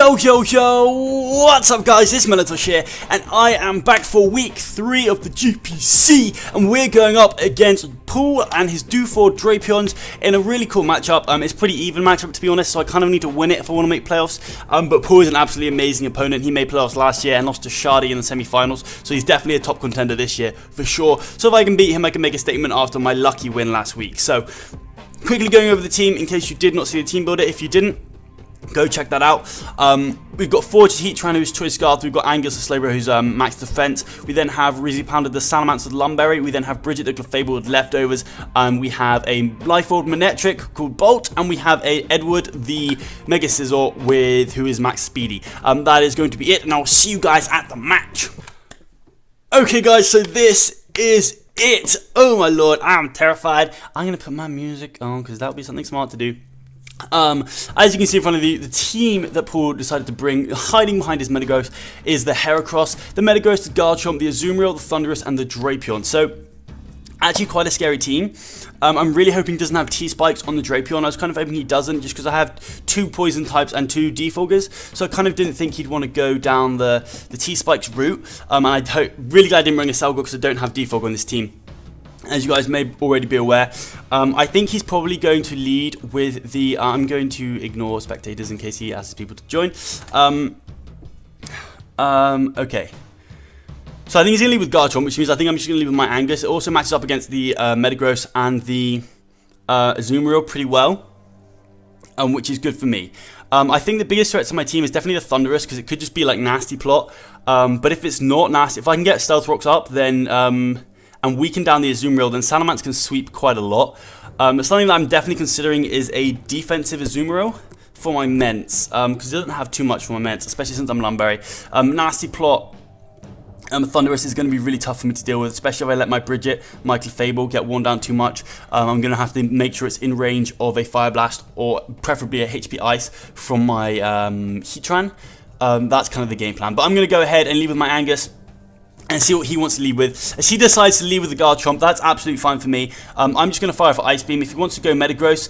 Yo, what's up guys, it's Melon here, and I am back for week 3 of the GPC, and we're going up against Paul and his Dewford Drapions in a really cool matchup. It's a pretty even matchup to be honest, so I kind of need to win it if I want to make playoffs, but Paul is an absolutely amazing opponent. He made playoffs last year and lost to Shardy in the semi-finals, so he's definitely a top contender this year, for sure. So if I can beat him, I can make a statement after my lucky win last week. So, quickly going over the team in case you did not see the team builder. If you didn't, go check that out. We've got Forge Heat Trainer, who's Choice Guard. We've got Angus the Slowbro, who's max defense. We then have Rizzy Pounder the Salamence with Lumberry. We then have Bridget the Clefable with Leftovers. We have a Lifeord Manetric called Bolt, and we have a Edward the Mega Scissor with who is max speedy. That is going to be it, and I'll see you guys at the match. Okay guys, so this is it. Oh my lord, I'm terrified. I'm gonna put my music on because that would be something smart to do. As you can see in front of you, the team that Paul decided to bring, hiding behind his Metagross, is the Heracross, the Metagross, the Garchomp, the Azumarill, the Thunderous, and the Drapion. So, actually quite a scary team. I'm really hoping he doesn't have T-Spikes on the Drapion. I was kind of hoping he doesn't, just because I have 2 Poison types and 2 Defoggers, so I kind of didn't think he'd want to go down the T-Spikes route, and I'm really glad I didn't bring a Selgo because I don't have Defog on this team. As you guys may already be aware, I think he's probably going to lead with the... I'm going to ignore spectators in case he asks people to join. Okay. So I think he's going to lead with Garchomp, which means I think I'm just going to lead with my Angus. It also matches up against the Metagross and the Azumarill pretty well, which is good for me. I think the biggest threat to my team is definitely the Thunderous, because it could just be like nasty plot. But if it's not nasty, if I can get Stealth Rocks up, then... and weaken down the Azumarill, then Salamence can sweep quite a lot. Something that I'm definitely considering is a defensive Azumarill for my Ments, because it doesn't have too much for my Ments, especially since I'm Lumberry. Nasty plot, Thunderous is going to be really tough for me to deal with, especially if I let my Bridget, my Clefable, get worn down too much. I'm going to have to make sure it's in range of a Fire Blast, or preferably a HP Ice from my Heatran. That's kind of the game plan. But I'm going to go ahead and lead with my Angus and see what he wants to lead with. As he decides to lead with the Garchomp, that's absolutely fine for me. I'm just going to fire for Ice Beam. If he wants to go Metagross,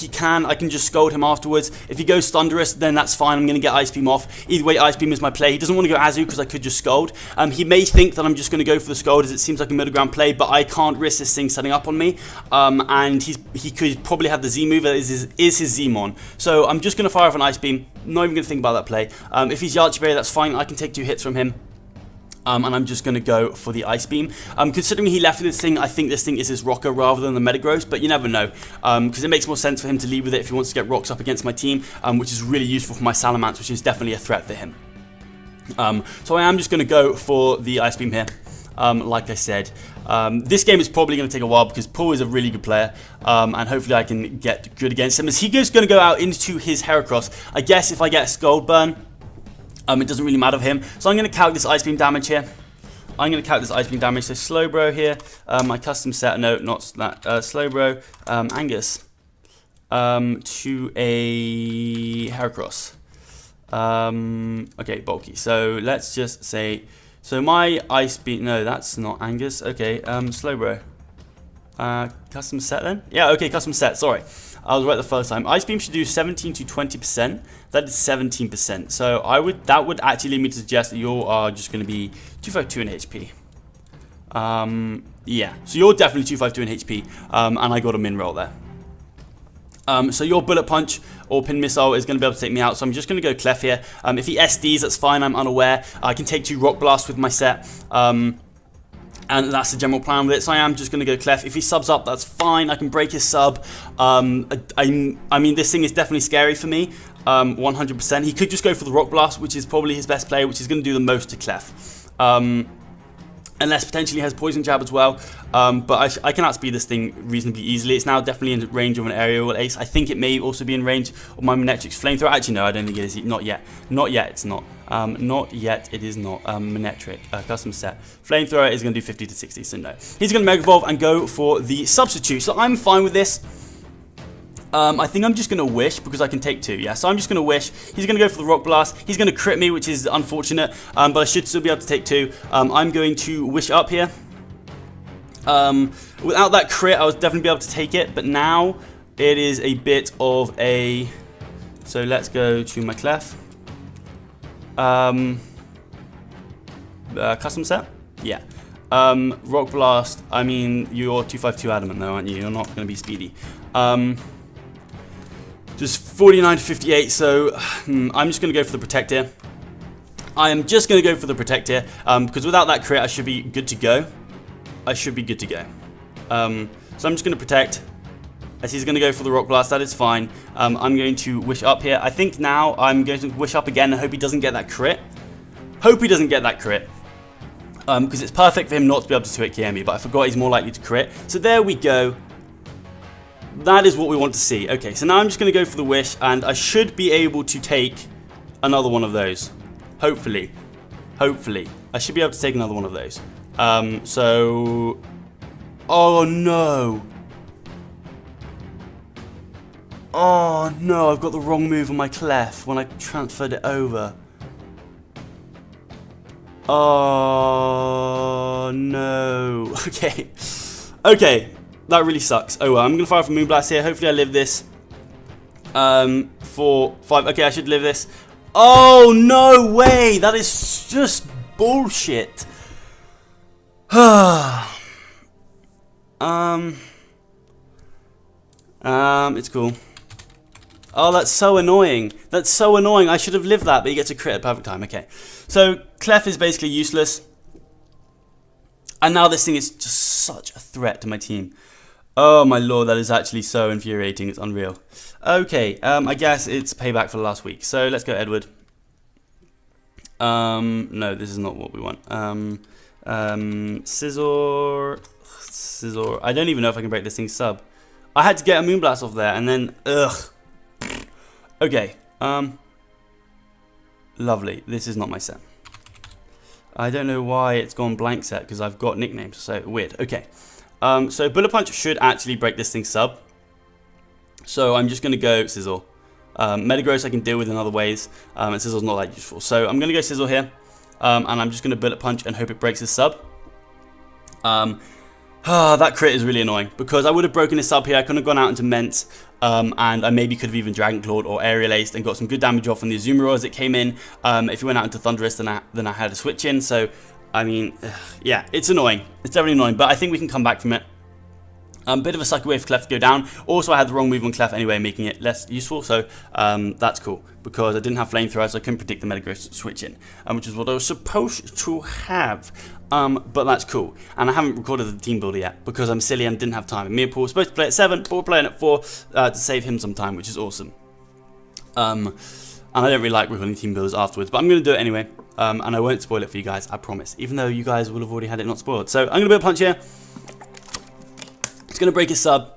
he can. I can just scold him afterwards. If he goes Thunderous, then that's fine. I'm going to get Ice Beam off. Either way, Ice Beam is my play. He doesn't want to go Azu because I could just scold. He may think that I'm just going to go for the scold as it seems like a middle ground play, but I can't risk this thing setting up on me. And he could probably have the Z move that is his Zmon. So I'm just going to fire off an Ice Beam. Not even going to think about that play. If he's Yachi Berry, that's fine. I can take 2 hits from him. And I'm just going to go for the Ice Beam. Considering he left with this thing, I think this thing is his Rocker rather than the Metagross, but you never know. Because it makes more sense for him to lead with it if he wants to get rocks up against my team, which is really useful for my Salamence, which is definitely a threat for him. So I am just going to go for the Ice Beam here. Like I said, this game is probably going to take a while because Paul is a really good player, and hopefully I can get good against him. As he goes going to go out into his Heracross, I guess if I get a Scald Burn, it doesn't really matter for him. So I'm going to calc this Ice Beam damage here. So Slowbro here, my custom set, no, not that, Slowbro, Angus, to a Heracross. Okay, bulky. So let's just say, so my Ice Beam, no, that's not Angus. Okay, Slowbro. Custom set then? Yeah, okay, custom set, sorry. I was right the first time. Ice Beam should do 17 to 20%. That is 17%. So that would actually lead me to suggest that you are just going to be 252 in HP. Yeah, so you're definitely 252 in HP, and I got a min roll there. So your Bullet Punch or Pin Missile is going to be able to take me out, so I'm just going to go Clef here. If he SDs, that's fine, I'm unaware. I can take 2 Rock Blasts with my set. And that's the general plan with it, so I am just going to go Clef. If he subs up, that's fine. I can break his sub. I mean, this thing is definitely scary for me, 100%. He could just go for the Rock Blast, which is probably his best play, which is going to do the most to Clef. Unless potentially he has Poison Jab as well. But I can outspeed this thing reasonably easily. It's now definitely in range of an Aerial Ace. I think it may also be in range of my Manetric's Flamethrower. Actually, no, I don't think it is. Not yet. Not yet, it's not. Not yet, it is not. Manetric, custom set. Flamethrower is going to do 50 to 60, so no. He's going to Mega Evolve and go for the Substitute. So I'm fine with this. I think I'm just going to Wish because I can take 2. Yeah, so I'm just going to Wish. He's going to go for the Rock Blast. He's going to crit me, which is unfortunate, but I should still be able to take 2. I'm going to Wish up here. Without that crit, I would definitely be able to take it, but now it is a bit of a So let's go to my Cheif. Custom set? Yeah. Rock Blast, I mean, you're 252 adamant though, aren't you? You're not going to be speedy. Just 49 to 58, so I'm just going to go for the Protect here. I am just going to go for the Protect here, because without that crit, I should be good to go. I should be good to go. So I'm just going to Protect. As he's going to go for the Rock Blast, that is fine. I'm going to Wish Up here. I think now I'm going to Wish Up again and hope he doesn't get that crit. Hope he doesn't get that crit. Because it's perfect for him not to be able to 2-hit KM me, but I forgot he's more likely to crit. So there we go. That is what we want to see. Okay, so now I'm just going to go for the Wish, and I should be able to take another one of those. Hopefully. Hopefully. I should be able to take another one of those. So... Oh, no. Oh, no. I've got the wrong move on my Cheif when I transferred it over. Oh, no. Okay. Okay. That really sucks. Oh, well. I'm going to fire for Moonblast here. Hopefully I live this. 4, 5. Okay, I should live this. Oh, no way. That is just bullshit. It's cool. Oh, that's so annoying. That's so annoying. I should have lived that, but he gets a crit at perfect time. Okay. So, Cheif is basically useless. And now this thing is just such a threat to my team. Oh my lord, that is actually so infuriating. It's unreal. Okay, I guess it's payback for last week. So, let's go Edward. No, this is not what we want. Scizor. Scizor. I don't even know if I can break this thing's sub. I had to get a Moonblast off there, and then, ugh. Okay, lovely. This is not my set. I don't know why it's gone blank set, because I've got nicknames, so weird. Okay, so Bullet Punch should actually break this thing's sub. So I'm just going to go Scizor. Metagross I can deal with in other ways, and Scizor's not that useful. So I'm going to go Scizor here, and I'm just going to Bullet Punch and hope it breaks his sub. That crit is really annoying, because I would have broken his sub here. I couldn't have gone out into Ment, and I maybe could have even Dragon Clawed or Aerial Aced and got some good damage off on the Azumarill as it came in. If he went out into Thunderous, then I had a switch in. So, I mean, yeah, it's annoying. It's definitely annoying, but I think we can come back from it. Bit of a sucky way for Cheif to go down. Also, I had the wrong move on Cheif anyway, making it less useful. So, that's cool, because I didn't have Flamethrower, so I couldn't predict the Metagross switch in, which is what I was supposed to have. But that's cool. And I haven't recorded the team builder yet, because I'm silly and didn't have time. And me and Paul were supposed to play at 7, but we're playing at 4 to save him some time, which is awesome. And I don't really like recording team builders afterwards, but I'm going to do it anyway. And I won't spoil it for you guys, I promise. Even though you guys will have already had it not spoiled. So, I'm going to build a punch here. It's going to break his sub.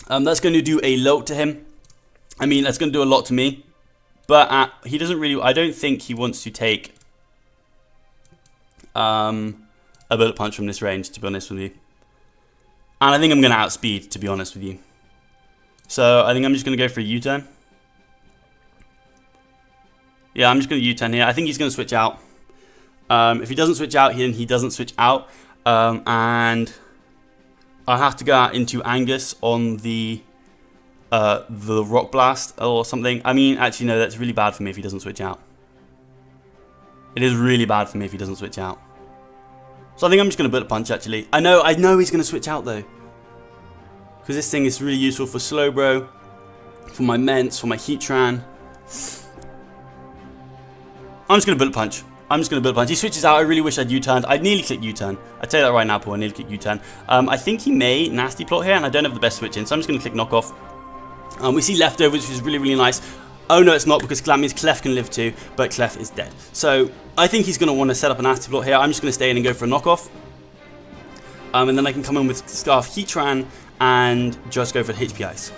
That's going to do a lot to him. I mean, that's going to do a lot to me. But he doesn't really... I don't think he wants to take a Bullet Punch from this range, to be honest with you. And I think I'm going to outspeed, to be honest with you. So, I think I'm just going to go for a U-turn. Yeah, I'm just going to U-turn here. I think he's going to switch out. If he doesn't switch out, then he doesn't switch out. And... I have to go out into Angus on the Rock Blast or something. I mean, actually, no, that's really bad for me if he doesn't switch out. It is really bad for me if he doesn't switch out. So I think I'm just going to Bullet Punch, actually. I know he's going to switch out, though. Because this thing is really useful for Slowbro, for my Ments, for my Heatran. I'm just going to Bullet Punch. I'm just going to Bullet Punch. He switches out. I really wish I'd U-turned. I'd nearly click U-turn. I tell you that right now, Paul. I nearly click U-turn. I think he may Nasty Plot here, and I don't have the best switch in, so I'm just going to click Knockoff. We see Leftovers, which is really, really nice. Oh, no, it's not, because that means Cheif can live too, but Cheif is dead. So I think he's going to want to set up a Nasty Plot here. I'm just going to stay in and go for a Knockoff. And then I can come in with Scarf Heatran and just go for the HP Ice.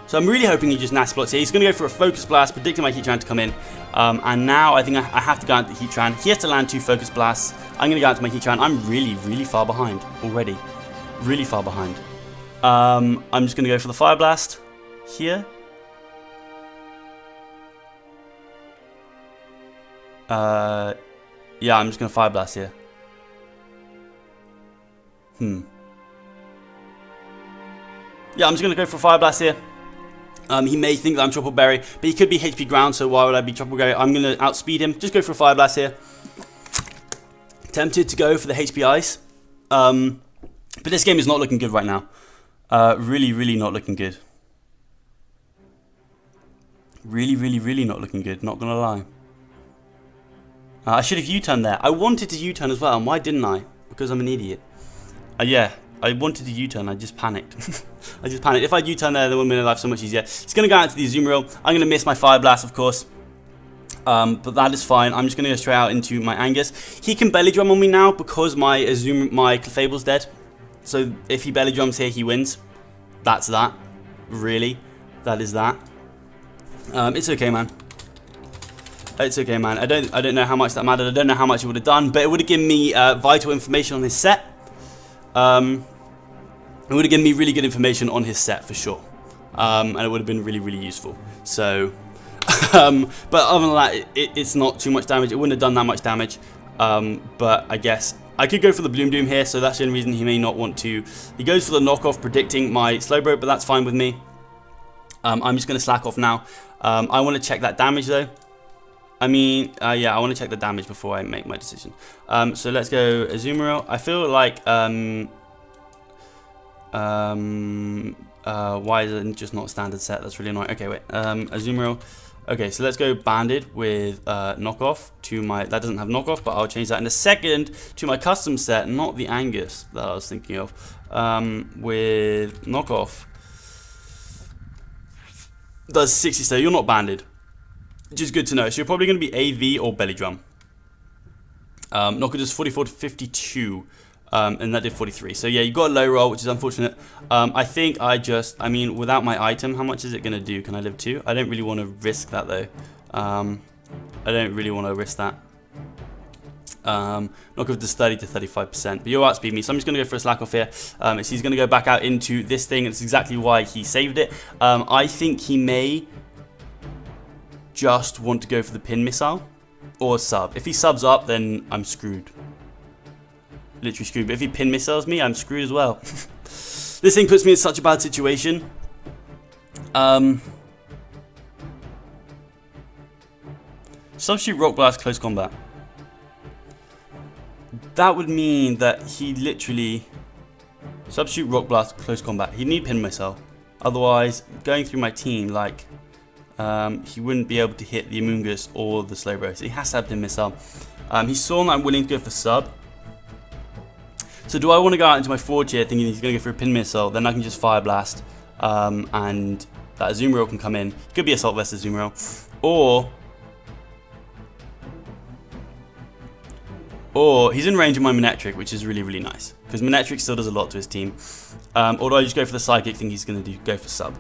So I'm really hoping he just Nasty Plots here. He's going to go for a Focus Blast, predicting my Heatran to come in. And now I think I have to go out to Heatran. He has to land 2 Focus Blasts. I'm going to go out to my Heatran. I'm really, really far behind already. Really far behind. I'm just going to go for the Fire Blast here. Yeah, I'm just going to Fire Blast here. Yeah, I'm just going to go for a Fire Blast here. He may think that I'm Triple Berry, but he could be HP Ground, so why would I be Triple Berry? I'm going to outspeed him. Just go for a Fire Blast here. Tempted to go for the HP Ice. But this game is not looking good right now. Really, really not looking good. Really, really, really not looking good. Not going to lie. I should have U-turned there. I wanted to U-turn as well, and why didn't I? Because I'm an idiot. Yeah, I wanted to U-turn, I just panicked. I just panicked. If I U-turn there, then 1 minute life so much easier. It's going to go out to the Azumarill. I'm going to miss my Fire Blast, of course. But that is fine. I'm just going to go straight out into my Angus. He can Belly Drum on me now because my Clefable's dead. So if he Belly Drums here, he wins. That's that. Really. That is that. It's okay, man. It's okay, man. I don't know how much that mattered. I don't know how much it would have done, but it would have given me vital information on his set. It would have given me really good information on his set for sure, and it would have been really, really useful. So, but other than that, it's not too much damage. It wouldn't have done that much damage. But I guess I could go for the Bloom Doom here, so that's the only reason he may not want to. He goes for the knockoff, predicting my Slowbro, but that's fine with me. I'm just going to slack off now. I want to check that damage though. I mean, yeah, I want to check the damage before I make my decision. So let's go Azumarill. I feel like, why is it just not a standard set? That's really annoying. Okay, wait, Azumarill. Okay, so let's go Banded with knockoff to my, that doesn't have knockoff, but I'll change that in a second to my custom set, not the Angus that I was thinking of, with knockoff. Does 60, so you're not banded, which is good to know. So you're probably going to be AV or Belly Drum. Knocker does 44 to 52, and that did 43. So yeah, you got a low roll, which is unfortunate. I think I mean, without my item, how much is it going to do? Can I live 2? I don't really want to risk that though. I don't really want to risk that. Knocker does 30 to 35%, but you'll outspeed me, so I'm just going to go for a slack off here. So he's going to go back out into this thing. It's exactly why he saved it. I think he may just want to go for the pin missile or sub. If he subs up, then I'm screwed. Literally screwed. But if he pin missiles me, I'm screwed as well. This thing puts me in such a bad situation. Substitute Rock Blast close combat. That would mean that he literally substitute Rock Blast close combat. He'd need pin missile. Otherwise, going through my team, like he wouldn't be able to hit the Amoonguss or the Slowbro. So he has to have pin missile. He saw that I'm willing to go for sub. So do I want to go out into my forge here thinking he's going to go for a pin missile? Then I can just Fire Blast and that Azumarill can come in. It could be Assault Vest Azumarill. Or he's in range of my Manectric, which is really, really nice. Because Manectric still does a lot to his team. Or do I just go for the Psychic thing he's going to go for sub?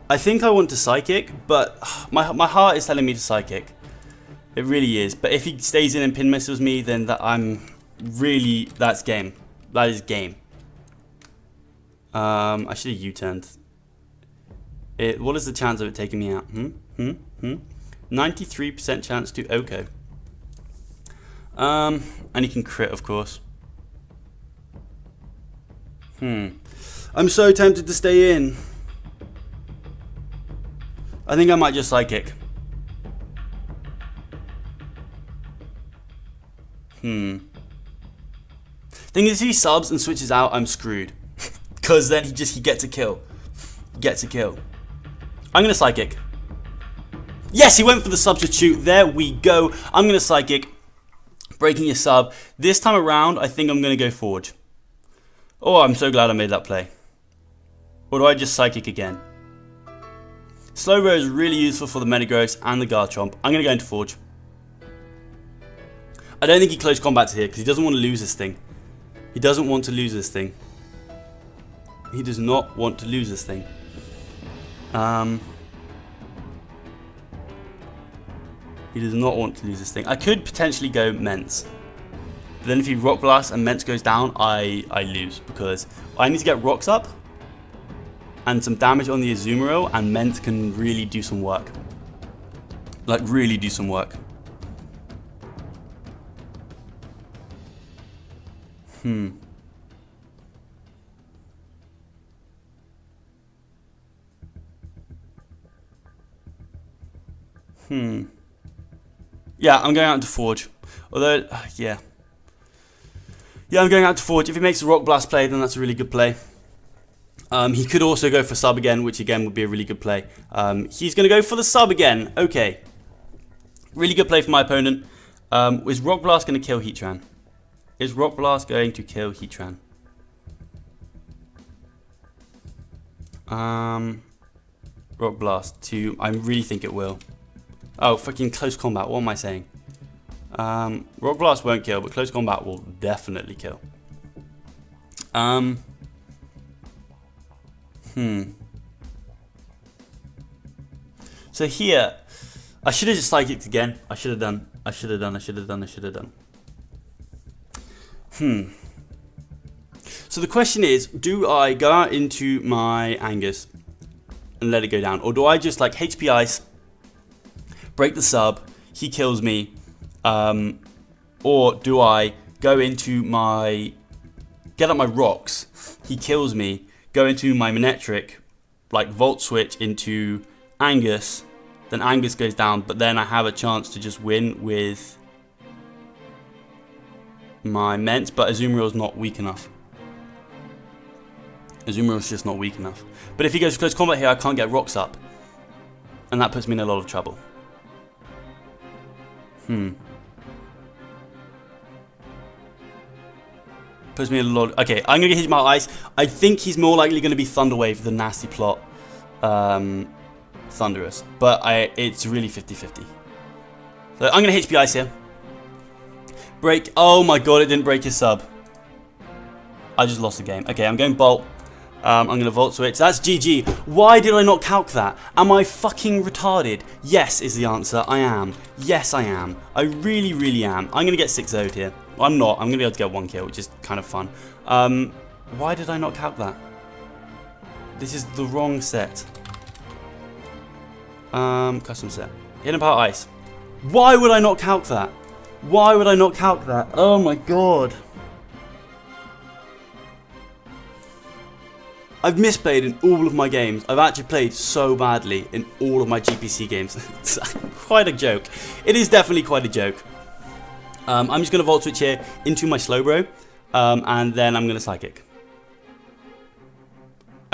I think I want to Psychic, but my heart is telling me to Psychic. It really is. But if he stays in and pin missiles me, then that's game. That is game. I should have U-turned. What is the chance of it taking me out? 93% chance to Oko. And he can crit, of course. I'm so tempted to stay in. I think I might just Psychic. Thing is, if he subs and switches out, I'm screwed. Because then he gets a kill. Gets a kill. I'm going to Psychic. Yes, he went for the substitute. There we go. I'm going to Psychic. Breaking his sub. This time around, I think I'm going to go Forge. Oh, I'm so glad I made that play. Or do I just Psychic again? Slowbro is really useful for the Metagross and the Garchomp. I'm going to go into Forge. I don't think he close combats here because he doesn't want to lose this thing. He doesn't want to lose this thing. He does not want to lose this thing. He does not want to lose this thing. I could potentially go Mence. But then if he Rock Blast and Mence goes down, I lose. Because I need to get Rocks up. And some damage on the Azumarill. And Mence can really do some work. Like, really do some work. Yeah, I'm going out into Forge. Although, yeah. Yeah, I'm going out to Forge. If he makes a Rock Blast play, then that's a really good play. He could also go for sub again, which again would be a really good play. He's going to go for the sub again. Okay. Really good play for my opponent. Is Rock Blast going to kill Heatran? Is Rock Blast going to kill Heatran? Rock Blast 2. I really think it will. Oh, fucking close combat. What am I saying? Rock Blast won't kill, but close combat will definitely kill. So here, I should have just Psychicked again. I should have done. So the question is, do I go out into my Angus and let it go down? Or do I just like HP Ice, break the sub, he kills me, or do I go into my, get up my rocks, he kills me, go into my Manectric, like Volt Switch into Angus, then Angus goes down, but then I have a chance to just win with my Ment, but Azumarill's not weak enough. Azumarill's just not weak enough. But if he goes close combat here, I can't get rocks up, and that puts me in a lot of trouble. Puts me in a lot. Okay, I'm gonna hit him out Ice. I think he's more likely gonna be Thunder Wave than Nasty Plot Thunderous, but it's really 50-50. So I'm gonna HP Ice here. Break. Oh my god, it didn't break his sub. I just lost the game. Okay, I'm going Bolt. I'm going to Volt Switch. That's GG. Why did I not calc that? Am I fucking retarded? Yes is the answer. I am. Yes, I am. I really, really am. I'm going to get 6-0'd here. Well, I'm not. I'm going to be able to get 1 kill, which is kind of fun. Why did I not calc that? This is the wrong set. Custom set. Hidden Power Ice. Why would I not calc that? Why would I not calc that? Oh my god. I've misplayed in all of my games. I've actually played so badly in all of my GPC games. It's quite a joke. It is definitely quite a joke. I'm just going to Volt Switch here into my Slowbro. And then I'm going to Psychic.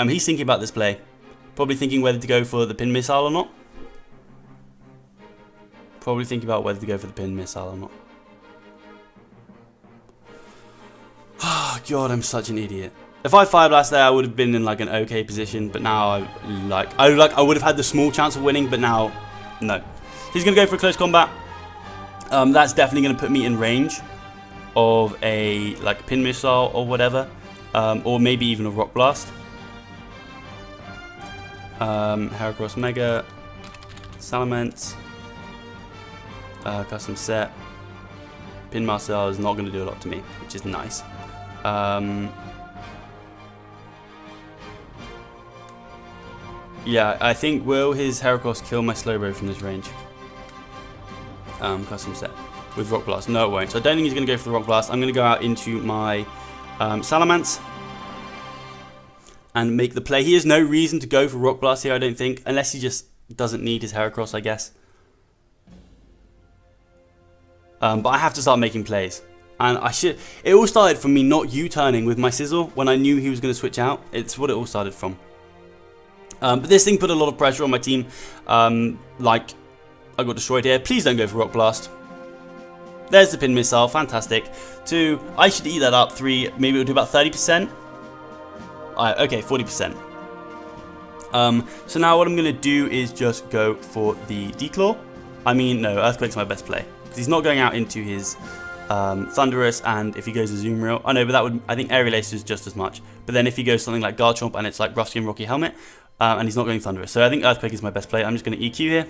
He's thinking about this play. Probably thinking whether to go for the Pin Missile or not. Probably thinking about whether to go for the Pin Missile or not. Oh god, I'm such an idiot. If I Fire Blast there, I would have been in like an okay position, but now I would have had the small chance of winning, but now no. He's gonna go for a close combat. That's definitely gonna put me in range of a like Pin Missile or whatever, or maybe even a Rock Blast. Heracross Mega, Salamence, custom set. Pin Missile is not going to do a lot to me, which is nice. Yeah, I think will his Heracross kill my Slowbro from this range? Custom set with Rock Blast. No, it won't. So I don't think he's going to go for the Rock Blast. I'm going to go out into my Salamence and make the play. He has no reason to go for Rock Blast here, I don't think, unless he just doesn't need his Heracross, I guess. But I have to start making plays. And it all started from me not U-turning with my Sizzle when I knew he was going to switch out. It's what it all started from. But this thing put a lot of pressure on my team. Like, I got destroyed here. Please don't go for Rock Blast. There's the Pin Missile. Fantastic. 2, I should eat that up. 3, maybe it'll do about 30%. Okay, 40%. So now what I'm going to do is just go for the Declaw. I mean, no, Earthquake's my best play. Because he's not going out into his Thunderous, and if he goes Azumarill, I know, but that would, I think Aerial Ace is just as much. But then if he goes something like Garchomp and it's like Rusty and Rocky Helmet, and he's not going Thunderous. So I think Earthquake is my best play. I'm just going to EQ here.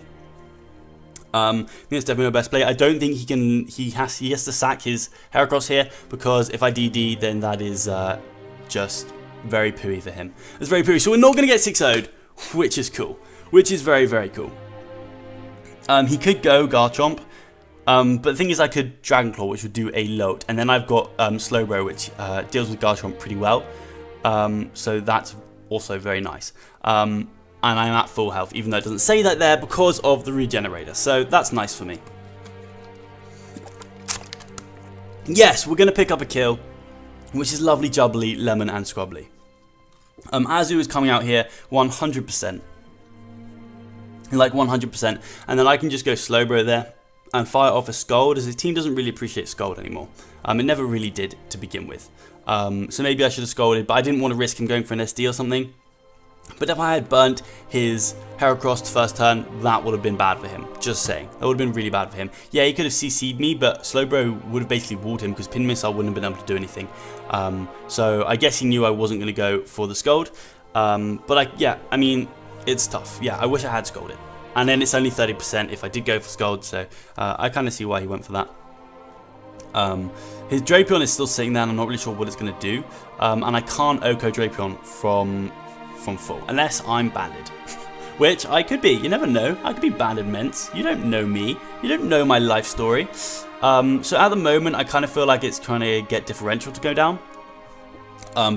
I think it's definitely my best play. I don't think he has to sack his Heracross here, because if I DD, then that is just very pooey for him. It's very pooey. So we're not going to get 6-0'd, which is cool. Which is very, very cool. He could go Garchomp. But the thing is, I could Dragon Claw, which would do a lot. And then I've got Slowbro, which deals with Garchomp pretty well. So that's also very nice. and I'm at full health, even though it doesn't say that there because of the regenerator. So that's nice for me. Yes, we're going to pick up a kill, which is lovely, jubbly, lemon, and scrubbly. Azu is coming out here 100%. Like 100%. And then I can just go Slowbro there and fire off a Scald, as his team doesn't really appreciate Scald anymore. It never really did to begin with. So maybe I should have Scalded, but I didn't want to risk him going for an SD or something. But if I had burnt his Heracross first turn, that would have been bad for him. Just saying. That would have been really bad for him. Yeah, he could have CC'd me, but Slowbro would have basically walled him because Pin Missile wouldn't have been able to do anything. So I guess he knew I wasn't going to go for the Scald. But yeah, I mean, it's tough. Yeah, I wish I had Scalded. And then it's only 30% if I did go for Scald, so I kind of see why he went for that. His Drapion is still sitting there, and I'm not really sure what it's going to do. And I can't Oko Drapion from full, unless I'm banded. Which I could be, you never know. I could be banded Ments. You don't know me. You don't know my life story. So at the moment, I kind of feel like it's trying to get differential to go down.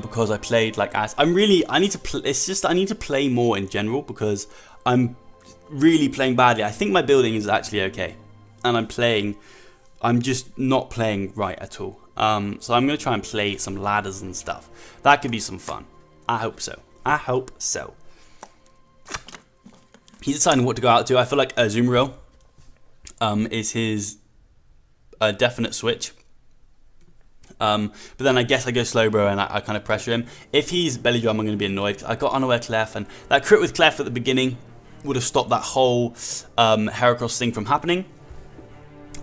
Because I played like ass. I need to it's just I need to play more in general, because I'm really playing badly. I think my building is actually okay. And I'm just not playing right at all. So I'm going to try and play some ladders and stuff. That could be some fun. I hope so. I hope so. He's deciding what to go out to. I feel like Azumarill is his definite switch. But then I guess I go Slowbro and I kind of pressure him. If he's Belly Drum, I'm going to be annoyed. I got Unaware Clef, and that crit with Clef at the beginning would have stopped that whole Heracross thing from happening.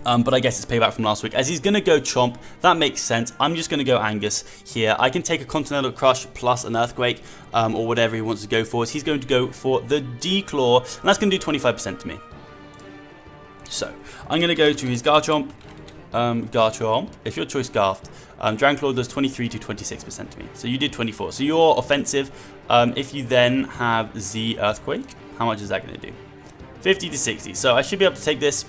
But I guess it's payback from last week. As he's going to go Chomp, that makes sense. I'm just going to go Angus here. I can take a Continental Crush plus an Earthquake, or whatever he wants to go for. He's going to go for the D-Claw, and that's going to do 25% to me. So, I'm going to go to his Garchomp. Garchomp, if your choice Garfed. Dragonclaw does 23 to 26% to me. So you did 24. So you're offensive. If you then have Z Earthquake, how much is that going to do? 50 to 60. So I should be able to take this.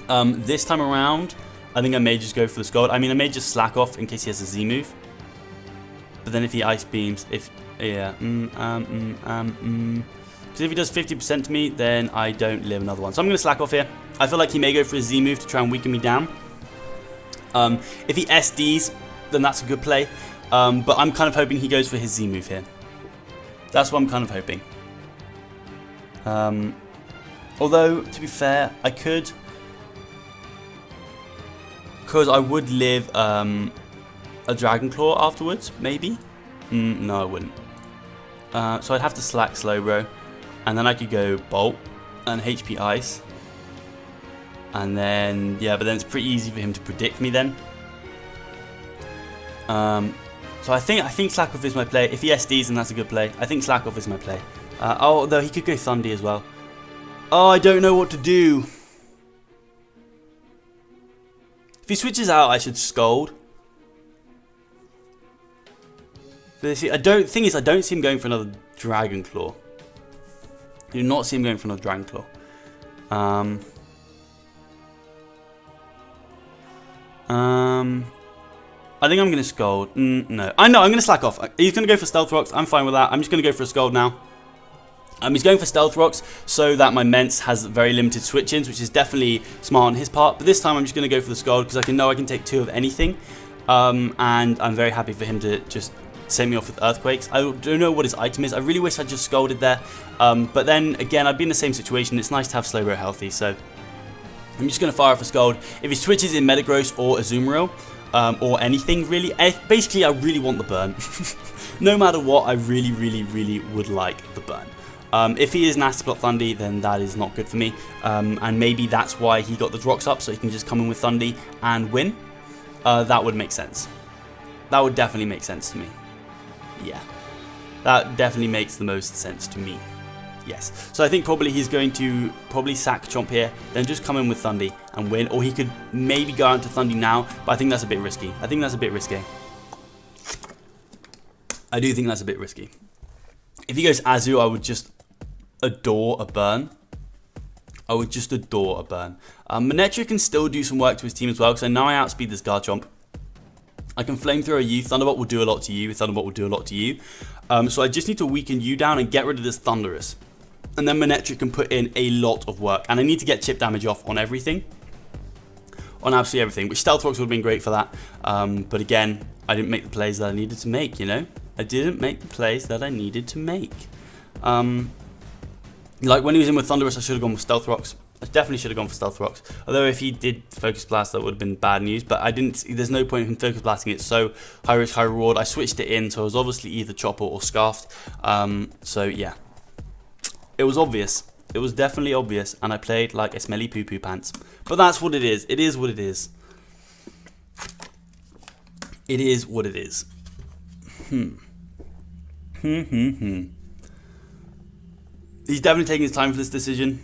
This time around, I think I may just go for the Scald. I mean, I may just slack off in case he has a Z move. But then if he Ice Beams, because if he does 50% to me, then I don't live another one. So I'm going to slack off here. I feel like he may go for a Z move to try and weaken me down. If he SDs, then that's a good play. But I'm kind of hoping he goes for his Z move here. That's what I'm kind of hoping. Although, to be fair, I could... Because I would live a Dragonclaw afterwards, maybe? No, I wouldn't. So I'd have to slack Slowbro. And then I could go Bolt and HP Ice. And then, yeah, but then it's pretty easy for him to predict me then. So I think slack off is my play. If he SDs, then that's a good play. I think slack off is my play. Although he could go Thundy as well. Oh, I don't know what to do. If he switches out, I should Scold. But see, I don't see him going for another Dragonclaw. I do not see him going for another Dragonclaw. I think I'm going to Scold. No. I know, I'm going to slack off. He's going to go for Stealth Rocks. I'm fine with that. I'm just going to go for a Scold now. He's going for Stealth Rocks so that my Ments has very limited switch-ins, which is definitely smart on his part. But this time I'm just going to go for the Scold because I can take 2 of anything. And I'm very happy for him to just send me off with Earthquakes. I don't know what his item is. I really wish I just Scolded there. But then, again, I'd be in the same situation. It's nice to have Slowbro healthy, so I'm just going to fire off a Scold. If he switches in Metagross or Azumarill, or anything, really, basically, I really want the burn. No matter what, I really, really, really would like the burn. If he is Nasty Plot Thundy, then that is not good for me. And maybe that's why he got the rocks up, so he can just come in with Thundy and win. That would make sense. That would definitely make sense to me. Yeah. That definitely makes the most sense to me. Yes. So I think probably he's going to sack Chomp here, then just come in with Thundy and win. Or he could maybe go out to Thundy now, but I think that's a bit risky. I think that's a bit risky. I do think that's a bit risky. If he goes Azu, I would just adore a burn. I would just adore a burn. Manectric can still do some work to his team as well, because I know I outspeed this Garchomp. I can flamethrower you. Thunderbolt will do a lot to you. Thunderbolt will do a lot to you. So I just need to weaken you down and get rid of this Thunderous. And then Manectric can put in a lot of work. And I need to get chip damage off on everything. On absolutely everything. Which Stealth Rocks would have been great for that. But again, I didn't make the plays that I needed to make, you know? I didn't make the plays that I needed to make. Like when he was in with Thunderous, I should have gone with Stealth Rocks. I definitely should have gone for Stealth Rocks. Although if he did Focus Blast, that would have been bad news. But I didn't. There's no point in Focus Blasting it. So high risk, high reward. I switched it in, so I was obviously either Chopper or Scarfed. So yeah, it was obvious. It was definitely obvious, and I played like a smelly poo poo pants. But that's what it is. It is what it is. It is what it is. He's definitely taking his time for this decision.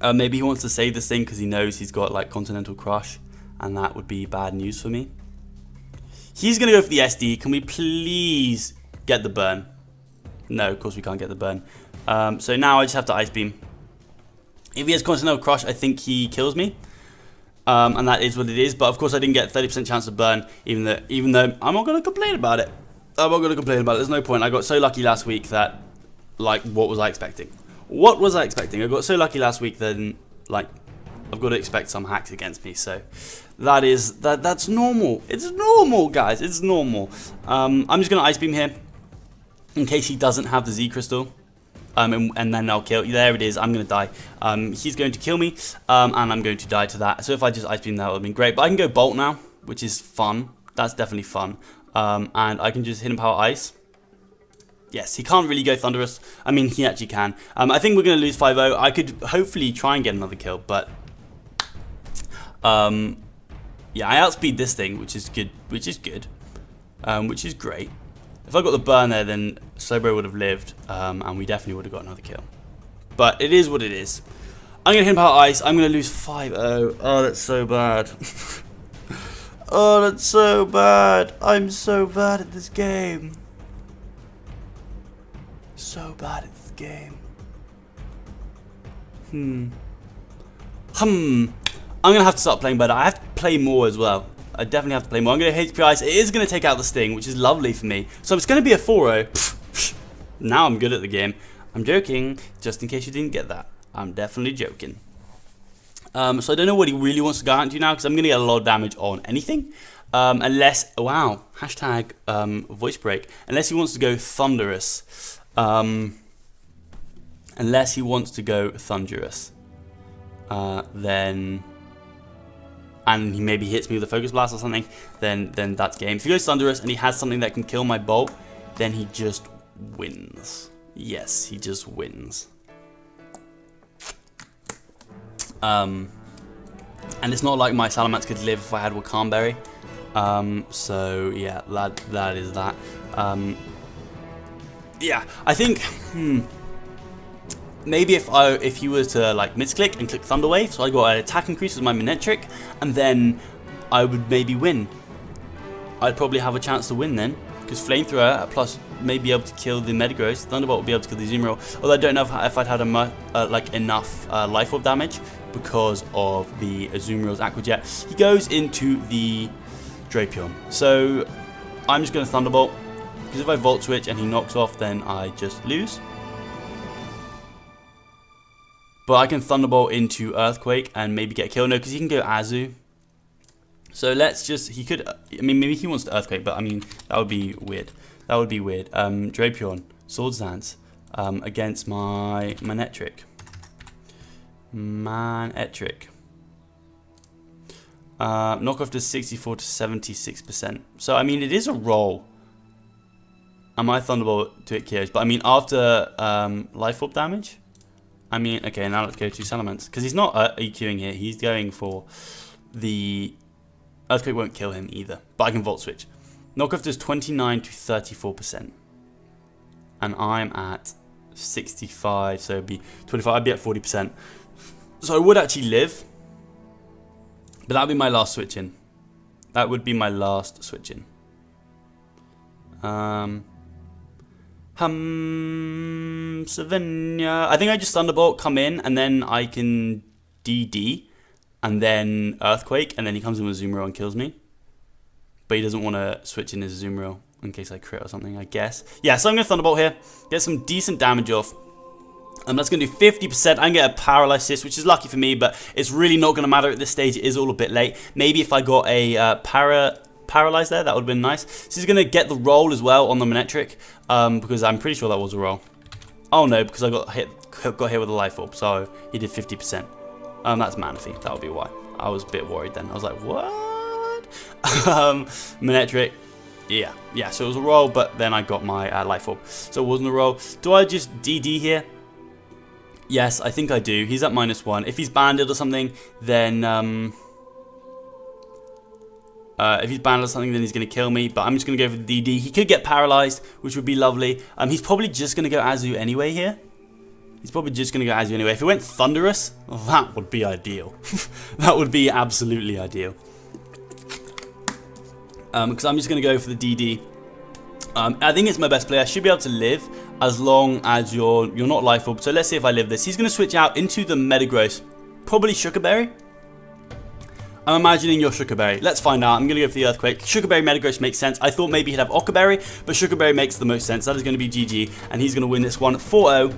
Maybe he wants to save this thing because he knows he's got like Continental Crush, and that would be bad news for me. He's going to go for the SD. Can we please get the burn? No, of course we can't get the burn. So now I just have to Ice Beam. If he has Continental Crush, I think he kills me. And that is what it is. But of course I didn't get 30% chance of burn, even though I'm not going to complain about it. I'm not going to complain about it. There's no point. I got so lucky last week that, like, what was I expecting? What was I expecting? I got so lucky last week that, like, I've got to expect some hacks against me. So that's normal. It's normal, guys. It's normal. I'm just going to Ice Beam here in case he doesn't have the Z Crystal. And then I'll kill. There it is. I'm going to die. He's going to kill me, and I'm going to die to that. So if I just Ice Beam, that would have been great. But I can go Bolt now, which is fun. That's definitely fun. And I can just hit him Power Ice. Yes, he can't really go Thunderous. I mean, he actually can. I think we're going to lose 5-0. I could hopefully try and get another kill, but yeah, I outspeed this thing, which is good. Which is great. If I got the burn there, then Slowbro would have lived, and we definitely would have got another kill. But it is what it is. I'm going to hit him Power Ice. I'm going to lose 5-0. Oh, that's so bad. Oh, that's so bad. I'm so bad at this game. So bad at this game. I'm gonna have to start playing better. I have to play more as well. I definitely have to play more. I'm gonna HP Ice. It is gonna take out the Sting, which is lovely for me. So it's gonna be a 4-0. Now I'm good at the game. I'm joking, just in case you didn't get that. I'm definitely joking. So I don't know what he really wants to go out into now, because I'm gonna get a lot of damage on anything. Unless, wow, hashtag voice break. Unless he wants to go Thunderous. Unless he wants to go Thunderous, then, and he maybe hits me with a Focus Blast or something, then that's game. If he goes Thunderous and he has something that can kill my Bolt, then he just wins. Yes, he just wins. And it's not like my Salamence could live if I had Wakanberry. So yeah, that is that. Yeah, I think maybe if he was to like misclick and click Thunder Wave, so I got an attack increase with my Manectric, and then I would maybe win. I'd probably have a chance to win then, because Flamethrower plus may be able to kill the Metagross. Thunderbolt will be able to kill the Azumarill. Although I don't know if I'd had like enough Life Orb damage because of the Azumarill's Aqua Jet. He goes into the Drapion, so I'm just going to Thunderbolt. Because if I Volt Switch and he knocks off, then I just lose. But I can Thunderbolt into Earthquake and maybe get a kill. No, because he can go Azu. So let's just, he could, I mean, maybe he wants to Earthquake, but I mean, that would be weird. That would be weird. Drapion, Swords Dance, against my Manectric. Knockoff does 64 to 76%. So, I mean, it is a roll. I might Thunderbolt to hit KOs, but I mean, after Life Orb damage, I mean, okay, now let's go to Salamence. Because he's not EQing here, he's going for the Earthquake won't kill him either, but I can Volt Switch. Knockoff does 29 to 34%. And I'm at 65, so it'd be 25, I'd be at 40%. So I would actually live, but that would be my last switch in. That would be my last switch in. Savannah. I think I just Thunderbolt, come in, and then I can DD, and then Earthquake, and then he comes in with Azumarill and kills me. but he doesn't want to switch in his Azumarill in case I crit or something, I guess. Yeah, so I'm going to Thunderbolt here, get some decent damage off. That's going to do 50%. I can get a Paralysis, which is lucky for me, but it's really not going to matter at this stage. It is all a bit late. Maybe if I got a Paralyze there, that would have been nice. So he's going to get the roll as well on the Manectric, because I'm pretty sure that was a roll. Oh no, because I got hit with a Life Orb, so he did 50%. That's Manaphy, that would be why. I was a bit worried then. I was like, what? Manectric. Yeah, so it was a roll, but then I got my Life Orb. So it wasn't a roll. Do I just DD here? Yes, I think I do. He's at -1. If he's banded or something, then if he's banded or something, then he's going to kill me. But I'm just going to go for the DD. He could get paralyzed, which would be lovely. He's probably just going to go Azu anyway here. He's probably just going to go Azu anyway. If it went Thunderous, that would be ideal. That would be absolutely ideal. Because I'm just going to go for the DD. I think it's my best play. I should be able to live as long as you're not Life Orb. So let's see if I live this. He's going to switch out into the Metagross. Probably Sugar Berry. I'm imagining your Sugar Berry. Let's find out. I'm going to go for the Earthquake. Sugar Berry Metagross makes sense. I thought maybe he'd have Occa Berry, but Sugar Berry makes the most sense. That is going to be GG, and he's going to win this one 4-0.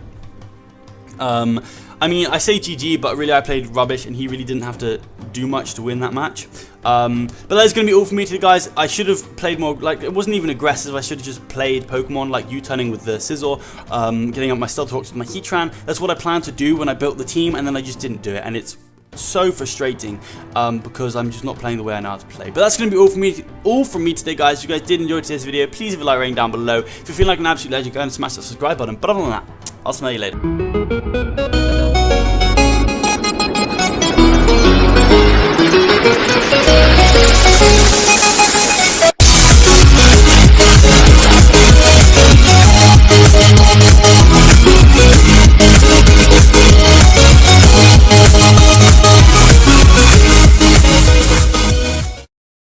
I mean, I say GG, but really I played rubbish, and he really didn't have to do much to win that match. But that is going to be all for me today, guys. I should have played more, like, it wasn't even aggressive. I should have just played Pokemon, like U-turning with the Scizor, getting up my Stealth Rocks with my Heatran. That's what I planned to do when I built the team, and then I just didn't do it, and it's so frustrating because I'm just not playing the way I know how to play. But that's going to be all from me today, guys. If you guys did enjoy today's video, please leave a like rating down below. If you feel like an absolute legend, go and smash that subscribe button. But other than that, I'll smell you later.